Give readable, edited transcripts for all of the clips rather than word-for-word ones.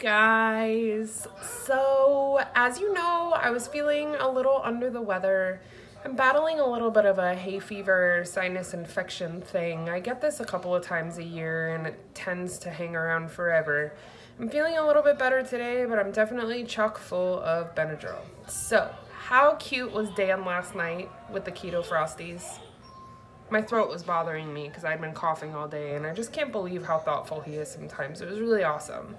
guys. So, as you know, I was feeling a little under the weather. I'm battling a little bit of a hay fever, sinus infection thing. I get this a couple of times a year and it tends to hang around forever. I'm feeling a little bit better today, but I'm definitely chock full of Benadryl. So, how cute was Dan last night with the keto frosties? My throat was bothering me because I'd been coughing all day, and I just can't believe how thoughtful he is sometimes. It was really awesome.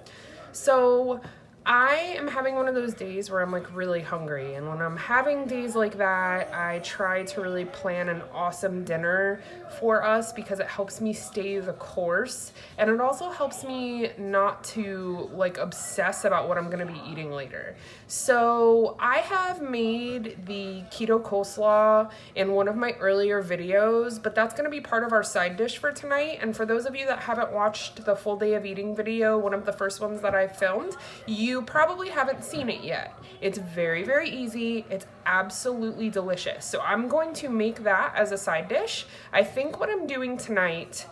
So I am having one of those days where I'm like really hungry, and when I'm having days like that, I try to really plan an awesome dinner for us because it helps me stay the course, and it also helps me not to like obsess about what I'm gonna be eating later. So I have made the keto coleslaw in one of my earlier videos, but that's gonna be part of our side dish for tonight. And for those of you that haven't watched the full day of eating video, one of the first ones that I filmed, you probably haven't seen it yet. It's very, very easy. It's absolutely delicious. So I'm going to make that as a side dish. I think what I'm doing tonight,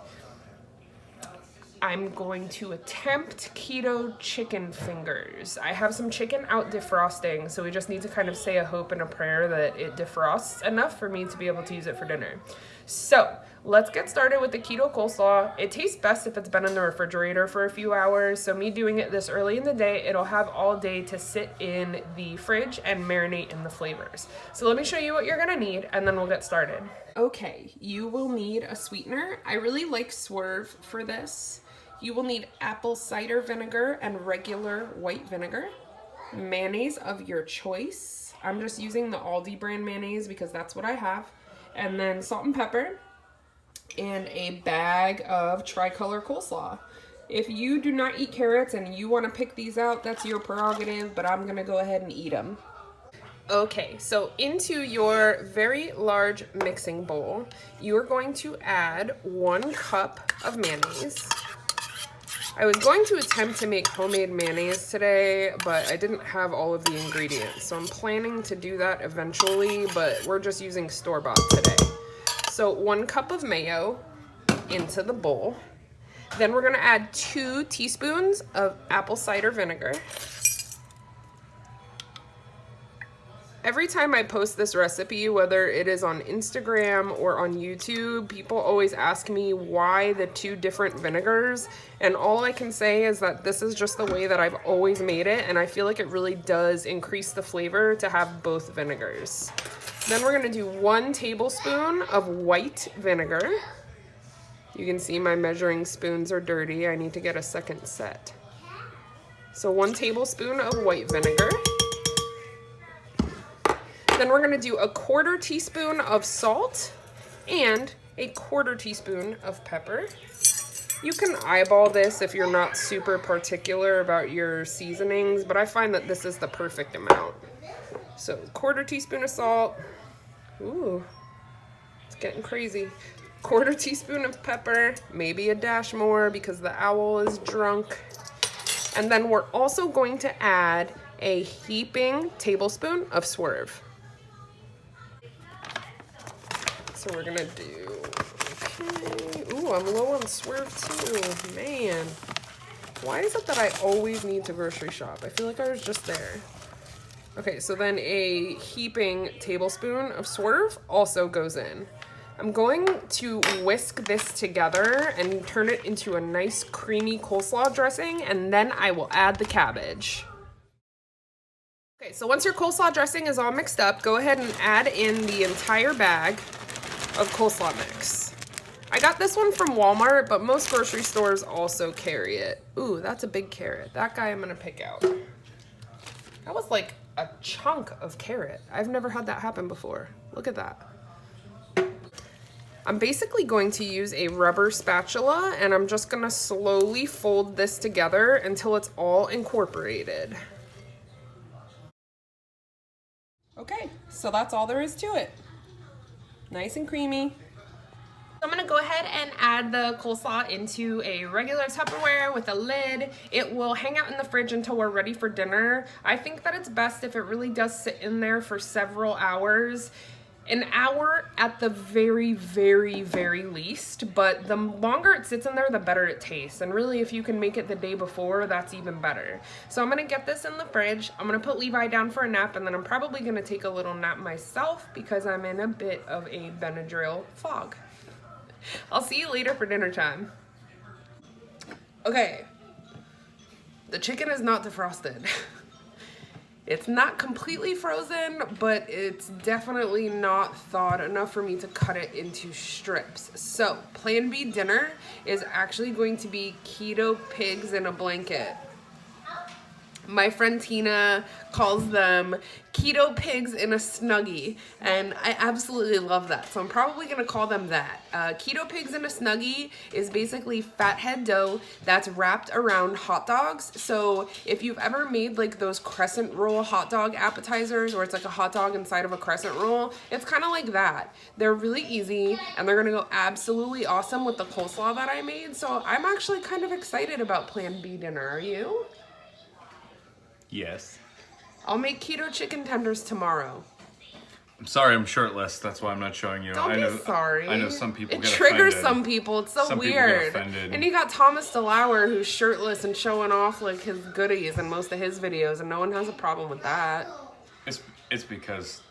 I'm going to attempt keto chicken fingers. I have some chicken out defrosting, so we just need to kind of say a hope and a prayer that it defrosts enough for me to be able to use it for dinner. So let's get started with the keto coleslaw. It tastes best if it's been in the refrigerator for a few hours, so me doing it this early in the day, it'll have all day to sit in the fridge and marinate in the flavors. So let me show you what you're gonna need, and then we'll get started. Okay, you will need a sweetener. I really like Swerve for this. You will need apple cider vinegar and regular white vinegar, mayonnaise of your choice. I'm just using the Aldi brand mayonnaise because that's what I have. And then salt and pepper and a bag of tricolor coleslaw. If you do not eat carrots and you want to pick these out, that's your prerogative, but I'm gonna go ahead and eat them. Okay, so into your very large mixing bowl, you are going to add 1 cup of mayonnaise. I was going to attempt to make homemade mayonnaise today, but I didn't have all of the ingredients. So I'm planning to do that eventually, but we're just using store-bought today. So 1 cup of mayo into the bowl. Then we're gonna add 2 teaspoons of apple cider vinegar. Every time I post this recipe, whether it is on Instagram or on YouTube, people always ask me why the 2 different vinegars, and all I can say is that this is just the way that I've always made it, and I feel like it really does increase the flavor to have both vinegars. Then we're gonna do 1 tablespoon of white vinegar. You can see my measuring spoons are dirty. I need to get a second set. So 1 tablespoon of white vinegar. Then we're gonna do 1/4 teaspoon of salt and 1/4 teaspoon of pepper. You can eyeball this if you're not super particular about your seasonings, but I find that this is the perfect amount. So 1/4 teaspoon of salt. Ooh, it's getting crazy. 1/4 teaspoon of pepper, maybe a dash more because the owl is drunk. And then we're also going to add a heaping tablespoon of Swerve. So we're gonna do, okay. Ooh, I'm low on Swerve too, man. Why is it that I always need to grocery shop? I feel like I was just there. Okay, so then a heaping tablespoon of Swerve also goes in. I'm going to whisk this together and turn it into a nice creamy coleslaw dressing, and then I will add the cabbage. Okay, so once your coleslaw dressing is all mixed up, go ahead and add in the entire bag of coleslaw mix. I got this one from Walmart, but most grocery stores also carry it. Ooh, that's a big carrot. That guy I'm gonna pick out. That was like a chunk of carrot. I've never had that happen before. Look at that. I'm basically going to use a rubber spatula, and I'm just gonna slowly fold this together until it's all incorporated. Okay, so that's all there is to it. Nice and creamy. I'm gonna go ahead and add the coleslaw into a regular Tupperware with a lid. It will hang out in the fridge until we're ready for dinner. I think that it's best if it really does sit in there for several hours. An hour at the very, very, very least, but the longer it sits in there, the better it tastes. And really, if you can make it the day before, that's even better. So I'm gonna get this in the fridge. I'm gonna put Levi down for a nap, and then I'm probably gonna take a little nap myself because I'm in a bit of a Benadryl fog. I'll see you later for dinner time. Okay, the chicken is not defrosted. It's not completely frozen, but it's definitely not thawed enough for me to cut it into strips. So, Plan B dinner is actually going to be keto pigs in a blanket. My friend Tina calls them keto pigs in a Snuggie, and I absolutely love that. So I'm probably gonna call them that. Keto pigs in a Snuggie is basically fathead dough that's wrapped around hot dogs. So if you've ever made like those crescent roll hot dog appetizers, where it's like a hot dog inside of a crescent roll, it's kind of like that. They're really easy, and they're gonna go absolutely awesome with the coleslaw that I made. So I'm actually kind of excited about Plan B dinner. Are you? Yes. I'll make keto chicken tenders tomorrow. I'm sorry I'm shirtless. That's why I'm not showing you. Don't be sorry. I know some people it get triggers offended. some people. It's so some people get weird. offended. And you got Thomas DeLauer who's shirtless and showing off like his goodies in most of his videos, and no one has a problem with that. It's because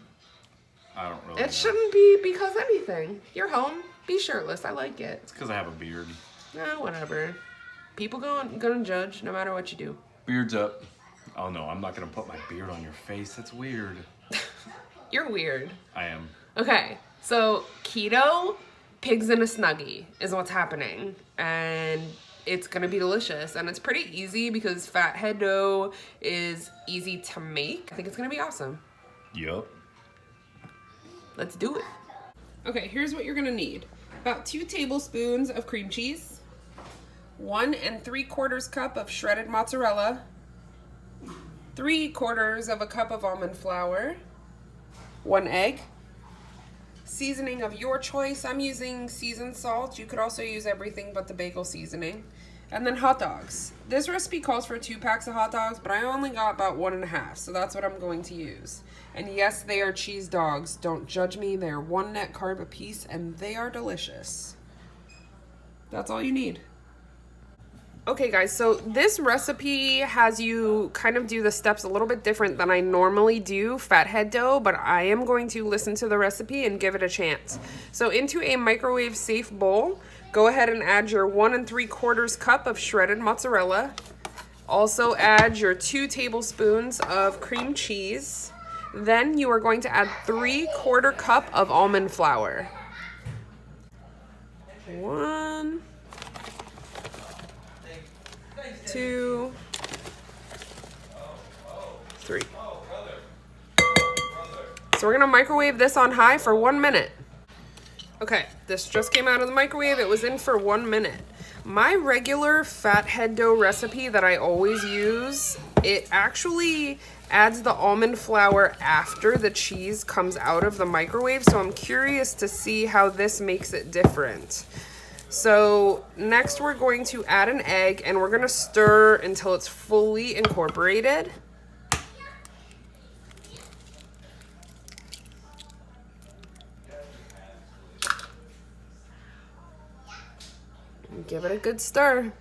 I don't really. It shouldn't be because anything. You're home. Be shirtless. I like it. It's because I have a beard. Whatever. People gonna judge no matter what you do. Beard's up. Oh no, I'm not gonna put my beard on your face. That's weird. You're weird. I am. Okay, so keto pigs in a Snuggie is what's happening, and it's gonna be delicious, and it's pretty easy because fathead dough is easy to make. I think it's gonna be awesome. Yup. Let's do it. Okay, here's what you're gonna need. About 2 tablespoons of cream cheese, 1 3/4 cup of shredded mozzarella, 3/4 cup of almond flour, 1 egg, seasoning of your choice. I'm using seasoned salt. You could also use everything but the bagel seasoning. And then hot dogs. This recipe calls for 2 packs of hot dogs, but I only got about 1.5, so that's what I'm going to use. And yes, they are cheese dogs. Don't judge me. They are 1 net carb apiece, and they are delicious. That's all you need. Okay guys, so this recipe has you kind of do the steps a little bit different than I normally do fathead dough, but I am going to listen to the recipe and give it a chance. So into a microwave safe bowl, go ahead and add your 1 3/4 cup of shredded mozzarella. Also add your 2 tablespoons of cream cheese. Then you are going to add 3/4 cup of almond flour. 1, 2, 3. So we're gonna microwave this on high for 1 minute. Okay, this just came out of the microwave. It was in for 1 minute. My regular fathead dough recipe that I always use, it actually adds the almond flour after the cheese comes out of the microwave. So I'm curious to see how this makes it different. So next we're going to add an egg, and we're gonna stir until it's fully incorporated. And give it a good stir.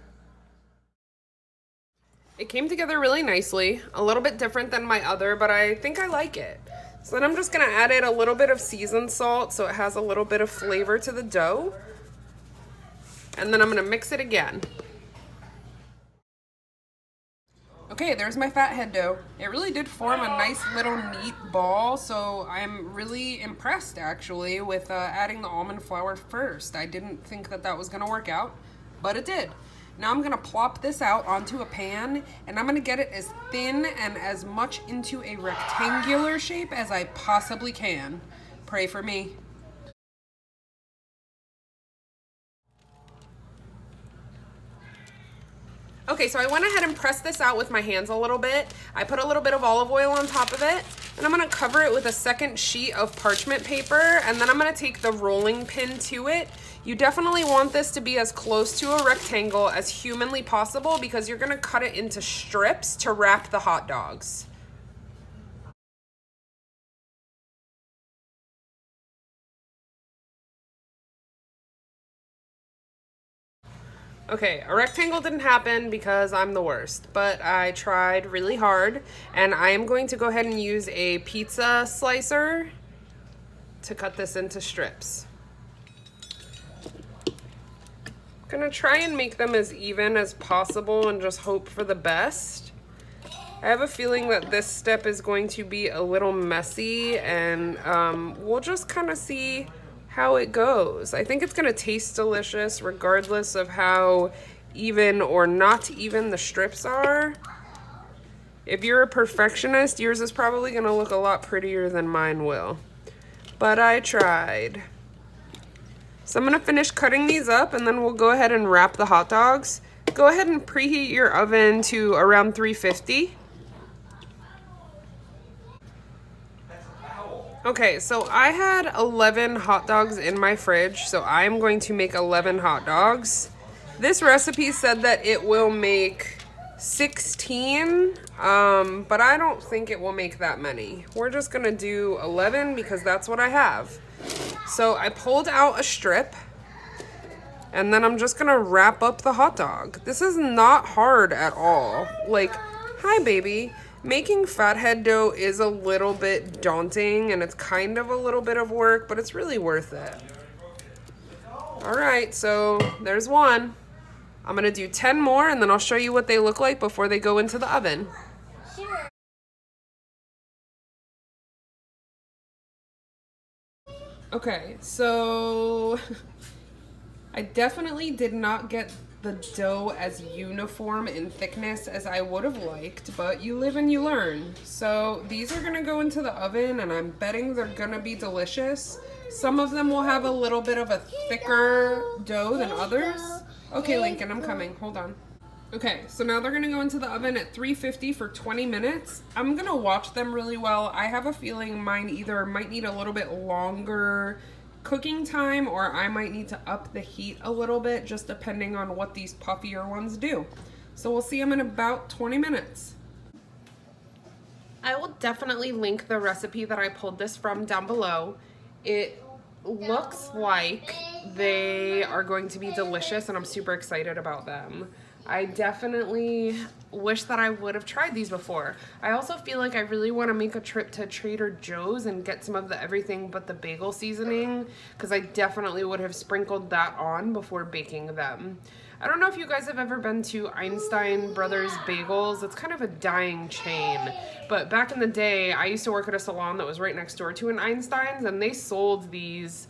It came together really nicely, a little bit different than my other, but I think I like it. So then I'm just gonna add in a little bit of seasoned salt so it has a little bit of flavor to the dough. And then I'm gonna mix it again. Okay, there's my fathead dough. It really did form a nice little neat ball, so I'm really impressed actually with adding the almond flour first. I didn't think that that was gonna work out, but it did. Now I'm gonna plop this out onto a pan, and I'm gonna get it as thin and as much into a rectangular shape as I possibly can. Pray for me. Okay, so I went ahead and pressed this out with my hands a little bit. I put a little bit of olive oil on top of it, and I'm gonna cover it with a second sheet of parchment paper, and then I'm gonna take the rolling pin to it. You definitely want this to be as close to a rectangle as humanly possible because you're gonna cut it into strips to wrap the hot dogs. Okay, a rectangle didn't happen because I'm the worst, but I tried really hard, and I am going to go ahead and use a pizza slicer to cut this into strips. I'm gonna try and make them as even as possible and just hope for the best. I have a feeling that this step is going to be a little messy, and we'll just kind of see how it goes. I think it's gonna taste delicious regardless of how even or not even the strips are. If you're a perfectionist, yours is probably gonna look a lot prettier than mine will. But I tried. So I'm gonna finish cutting these up, and then we'll go ahead and wrap the hot dogs. Go ahead and preheat your oven to around 350. Okay, so I had 11 hot dogs in my fridge, so I'm going to make 11 hot dogs. This recipe said that it will make 16, but I don't think it will make that many. We're just gonna do 11 because that's what I have. So I pulled out a strip, and then I'm just gonna wrap up the hot dog. This is not hard at all. Like, hi baby. Making fathead dough is a little bit daunting, and it's kind of a little bit of work, but it's really worth it. All right, so there's one. I'm gonna do 10 more, and then I'll show you what they look like before they go into the oven. Sure. Okay, so I definitely did not get the dough as uniform in thickness as I would have liked, but you live and you learn. So these are gonna go into the oven, and I'm betting they're gonna be delicious. Some of them will have a little bit of a thicker dough than others. Okay, Lincoln, I'm coming. Hold on. Okay, so now they're gonna go into the oven at 350 for 20 minutes. I'm gonna watch them really well. I have a feeling mine either might need a little bit longer cooking time, or I might need to up the heat a little bit, just depending on what these puffier ones do. So we'll see them in about 20 minutes. I will definitely link the recipe that I pulled this from down below. It looks like they are going to be delicious, and I'm super excited about them. I definitely wish that I would have tried these before. I also feel like I really want to make a trip to Trader Joe's and get some of the everything but the bagel seasoning, because I definitely would have sprinkled that on before baking them. I don't know if you guys have ever been to Einstein Brothers Bagels. It's kind of a dying chain, but back in the day, I used to work at a salon that was right next door to an Einstein's, and they sold these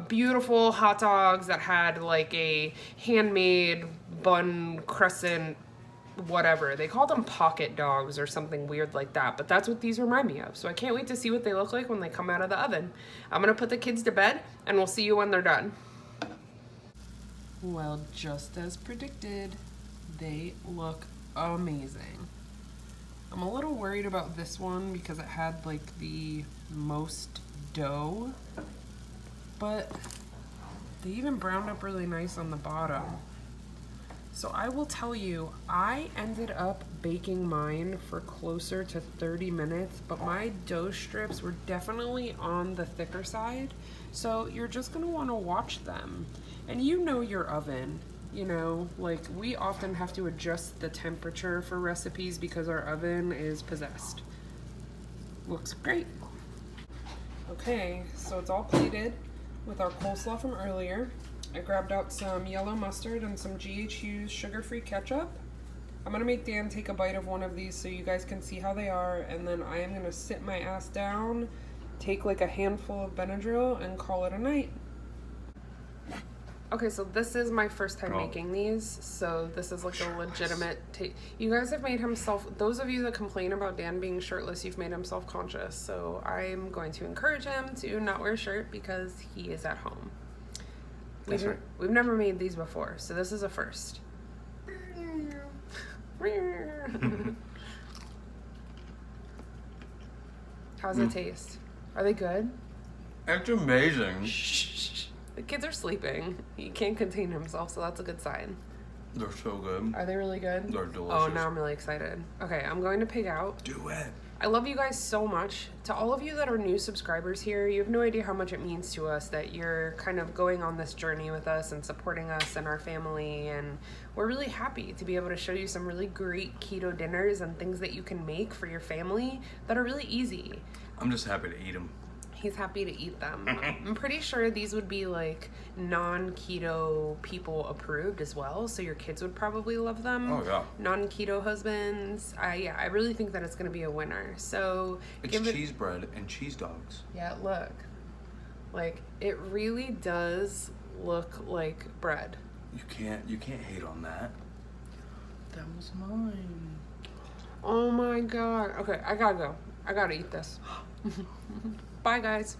beautiful hot dogs that had like a handmade bun crescent whatever. They called them pocket dogs or something weird like that, but that's what these remind me of. So I can't wait to see what they look like when they come out of the oven. I'm gonna put the kids to bed, and we'll see you when they're done. Well, just as predicted, they look amazing. I'm a little worried about this one because it had like the most dough, but they even browned up really nice on the bottom. So I will tell you, I ended up baking mine for closer to 30 minutes, but my dough strips were definitely on the thicker side. So you're just gonna wanna watch them. And you know your oven, you know, like we often have to adjust the temperature for recipes because our oven is possessed. Looks great. Okay, so it's all plated with our coleslaw from earlier. I grabbed out some yellow mustard and some GHU's sugar-free ketchup. I'm gonna make Dan take a bite of one of these so you guys can see how they are, and then I am gonna sit my ass down, take like a handful of Benadryl, and call it a night. Okay, so this is my first time making these, so this is like a legitimate you guys have made him those of you that complain about Dan being shirtless, you've made him self-conscious, so I'm going to encourage him to not wear a shirt because he is at home. We've never made these before, so this is a first. How's it taste? Are they good? It's amazing. Shh. The kids are sleeping. He can't contain himself, so that's a good sign. They're so good. Are they really good? They're delicious. Oh, now I'm really excited. Okay, I'm going to pig out. Do it. I love you guys so much. To all of you that are new subscribers here, you have no idea how much it means to us that you're kind of going on this journey with us and supporting us and our family. And we're really happy to be able to show you some really great keto dinners and things that you can make for your family that are really easy. I'm just happy to eat them. He's happy to eat them. I'm pretty sure these would be like non-keto people approved as well, so your kids would probably love them. Oh yeah. Non-keto husbands. I really think that it's gonna be a winner. So It's cheese bread and cheese dogs. Yeah, look. Like it really does look like bread. You can't hate on that. That was mine. Oh my god. Okay, I gotta go. I gotta eat this. Bye guys.